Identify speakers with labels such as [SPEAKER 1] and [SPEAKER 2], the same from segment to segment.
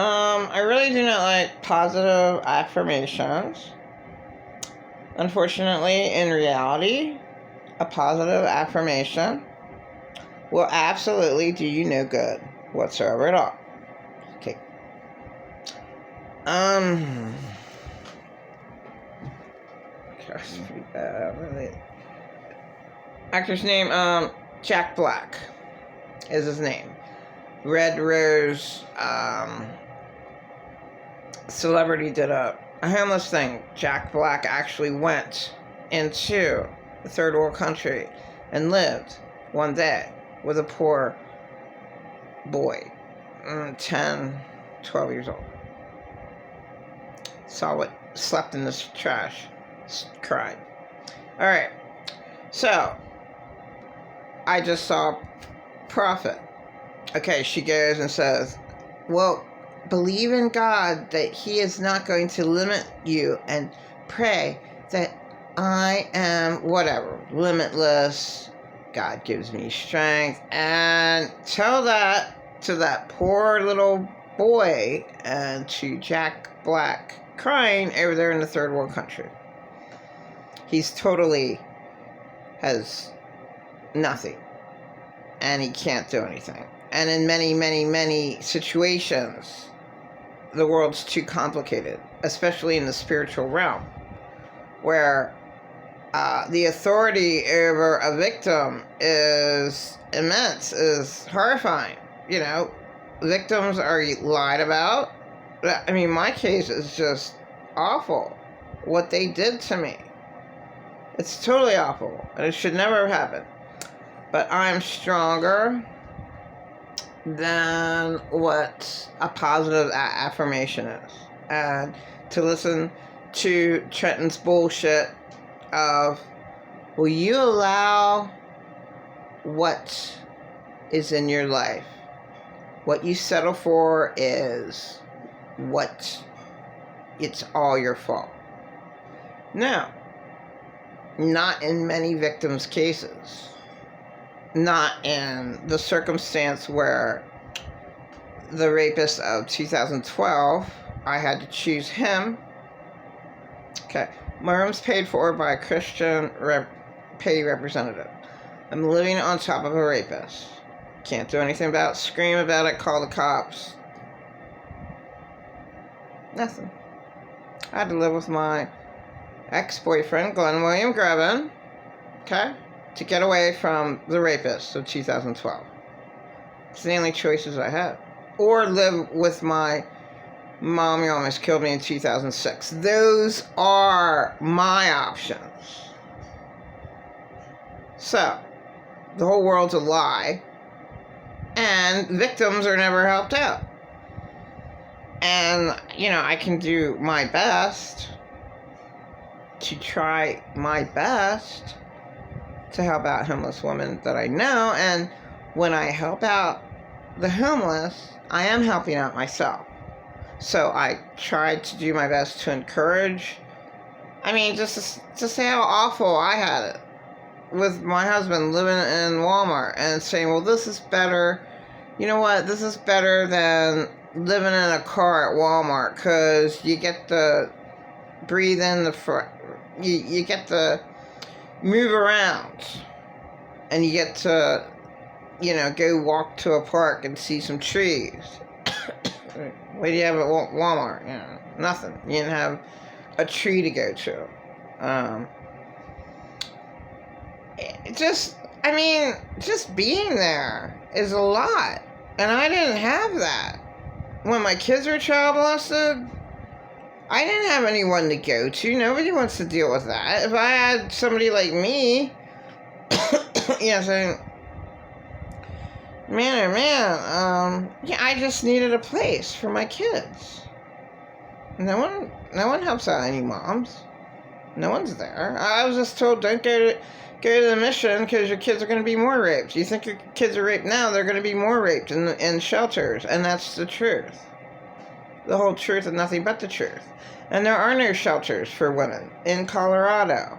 [SPEAKER 1] I really do not like positive affirmations. Unfortunately, in reality, a positive affirmation will absolutely do you no good whatsoever at all. Okay. That's pretty bad, really. Actor's name, Jack Black is his name. Red Rose, celebrity did a homeless thing. Jack Black actually went into a third world country and lived one day with a poor boy, 10, 12 years old. Slept in this trash, cried. All right, so I just saw Prophet. Okay, she goes and says, well, believe in God that He is not going to limit you, and pray that I am whatever, limitless. God gives me strength. And tell that to that poor little boy and to Jack Black crying over there in the third world country. He's totally has nothing. And he can't do anything. And in many, many, many situations, the world's too complicated, especially in the spiritual realm, where the authority over a victim is immense, is horrifying. You know, victims are lied about. I mean, my case is just awful. What they did to me. It's totally awful, and it should never have happened. But I'm stronger than what a positive affirmation is. And to listen to Trenton's bullshit of, will you allow what is in your life? What you settle for is what, it's all your fault. Now, not in many victims' cases. Not in the circumstance where the rapist of 2012, I had to choose him. Okay, my room's paid for by a Christian pay representative. I'm living on top of a rapist. Can't do anything about it, scream about it, call the cops. Nothing. I had to live with my ex-boyfriend, Glenn William Grevin. Okay? To get away from the rapist of 2012. It's the only choices I had. Or live with my mom who almost killed me in 2006. Those are my options. So, the whole world's a lie. And victims are never helped out. And, you know, I can do my best to try my best to help out homeless women that I know, and when I help out the homeless, I am helping out myself. So I tried to do my best to encourage. I mean, just to say how awful I had it with my husband living in Walmart and saying, well, this is better. You know what? This is better than living in a car at Walmart, because you get to breathe in the front. You get to move around, and you get to, you know, go walk to a park and see some trees. What do you have at Walmart? You know, nothing. You didn't have a tree to go to. Just being there is a lot, and I didn't have that. When my kids were child molested, I didn't have anyone to go to. Nobody wants to deal with that. If I had somebody like me, saying, I just needed a place for my kids. No one helps out any moms. No one's there. I was just told, don't go to the mission because your kids are going to be more raped. You think your kids are raped now, they're going to be more raped in shelters. And that's the truth. The whole truth and nothing but the truth. And there are no shelters for women in Colorado,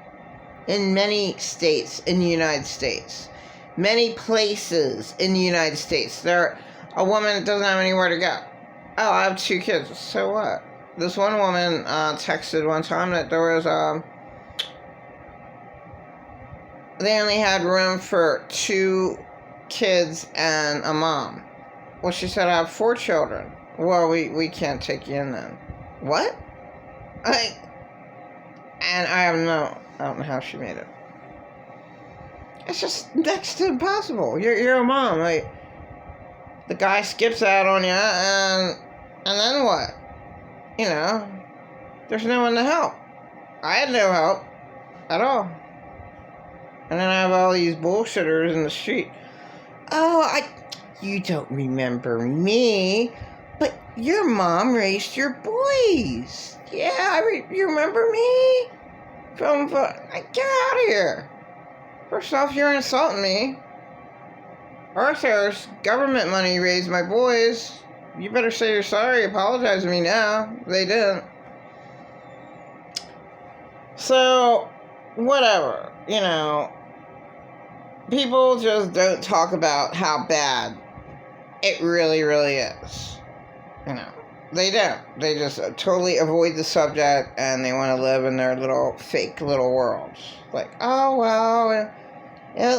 [SPEAKER 1] in many states in the United States, many places in the United States. A woman doesn't have anywhere to go. Oh, I have 2 kids. So what? This one woman texted one time that there was they only had room for 2 kids and a mom. Well, she said I have 4 children. Well, we can't take you in then. What? And I don't know how she made it. It's just next to impossible. You're a mom. Like, the guy skips out on you, and then what? You know, there's no one to help. I had no help at all. And then I have all these bullshitters in the street. Oh, you don't remember me, but your mom raised your boys. Yeah, you remember me? Get out of here. First off, you're insulting me. Arthur's government money raised my boys. You better say you're sorry. Apologize to me now. They didn't. So, whatever. You know, people just don't talk about how bad it really, really is. You know, they don't. They just totally avoid the subject, and they want to live in their little fake little worlds. Like, oh, well,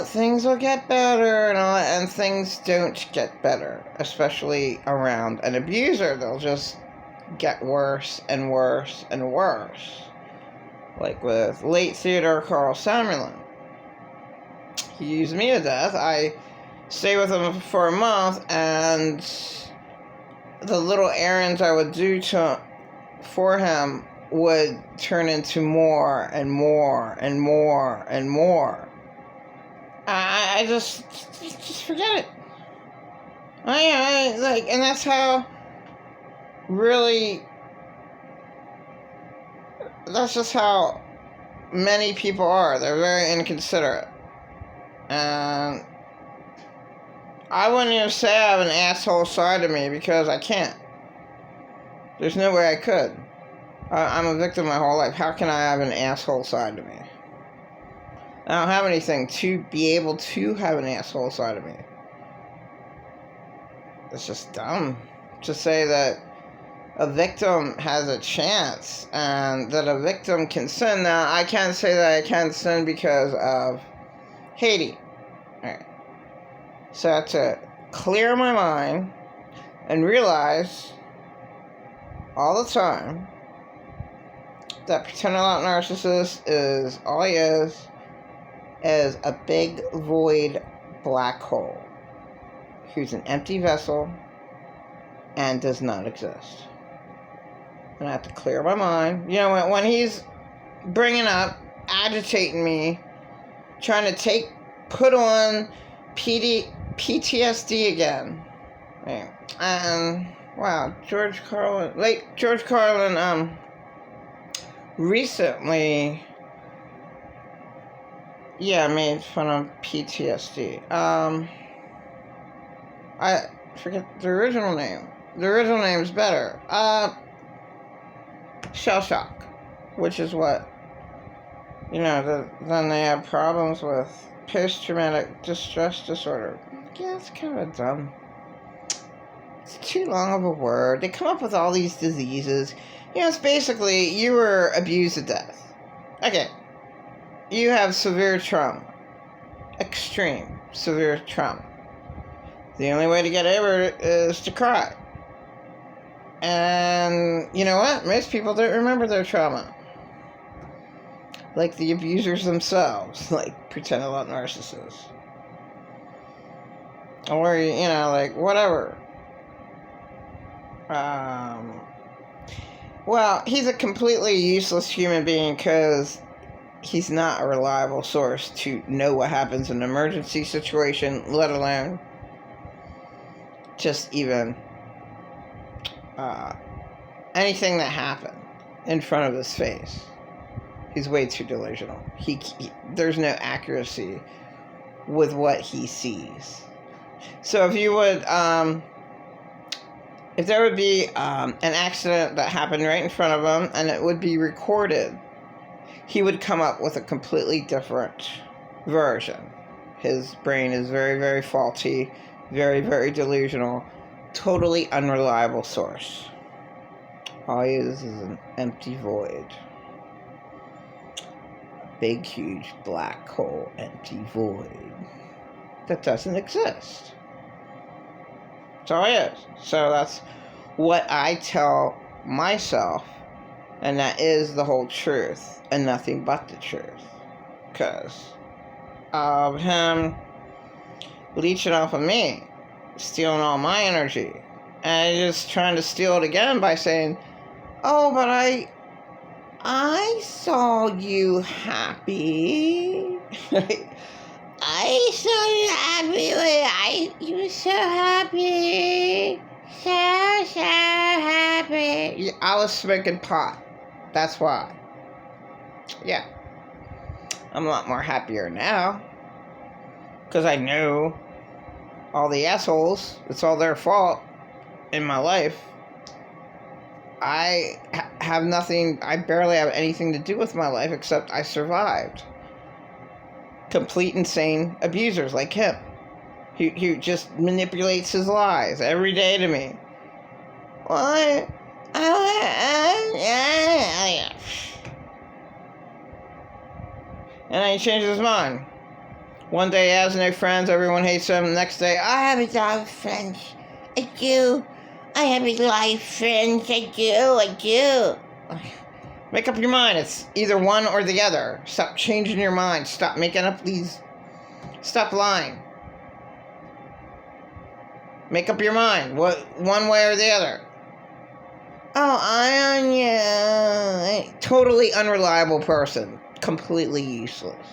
[SPEAKER 1] things will get better and all that, and things don't get better, especially around an abuser. They'll just get worse and worse and worse. Like with late Theodore Carl Summerlin. He used me to death. I stayed with him for a month, and the little errands I would do for him would turn into more and more and more and more. I just forget it. I like, and that's how really, that's just how many people are. They're very inconsiderate. And I wouldn't even say I have an asshole side of me, because I can't. There's no way I could. I'm a victim my whole life. How can I have an asshole side to me? I don't have anything to be able to have an asshole side of me. It's just dumb to say that a victim has a chance and that a victim can sin. Now, I can't say that I can sin because of Haiti. Alright. So I have to clear my mind and realize all the time that pretend a lot narcissist is all he is a big void black hole who's an empty vessel and does not exist. And I have to clear my mind. You know, when he's bringing up, agitating me, trying to put on PTSD again. Right. And, wow, late George Carlin, recently, made fun of PTSD. I forget the original name. The original name's better. Shell shock, which is what, then they have problems with post-traumatic distress disorder. Yeah, it's kind of dumb. It's too long of a word. They come up with all these diseases. It's basically, you were abused to death. Okay. You have severe trauma. Extreme severe trauma. The only way to get over it is to cry. And you know what? Most people don't remember their trauma. Like the abusers themselves. Like pretend a lot narcissists. Or, like whatever. Well, he's a completely useless human being because he's not a reliable source to know what happens in an emergency situation, let alone just even anything that happened in front of his face. He's way too delusional. There's no accuracy with what he sees. So if you would, if there would be an accident that happened right in front of him and it would be recorded, he would come up with a completely different version. His brain is very, very faulty, very, very delusional, totally unreliable source. All he is an empty void. Big, huge, black hole, empty void that doesn't exist. That's all it is. So that's what I tell myself, and that is the whole truth and nothing but the truth. Because of him leeching off of me, stealing all my energy, and just trying to steal it again by saying, oh, but I saw you happy. I saw you happy. You were so happy. So happy. I was smoking pot. That's why. Yeah. I'm a lot more happier now. Because I knew all the assholes. It's all their fault in my life. I have nothing, I barely have anything to do with my life except I survived. Complete insane abusers like him. He just manipulates his lies every day to me. What? And then he changes his mind. One day he has no friends, everyone hates him. The next day, I have a lot of friends. I do. I have a lot of friends. I do. Make up your mind. It's either one or the other. Stop changing your mind. Stop making up these. Stop lying. Make up your mind. What, one way or the other. Oh, I don't know. Totally unreliable person. Completely useless.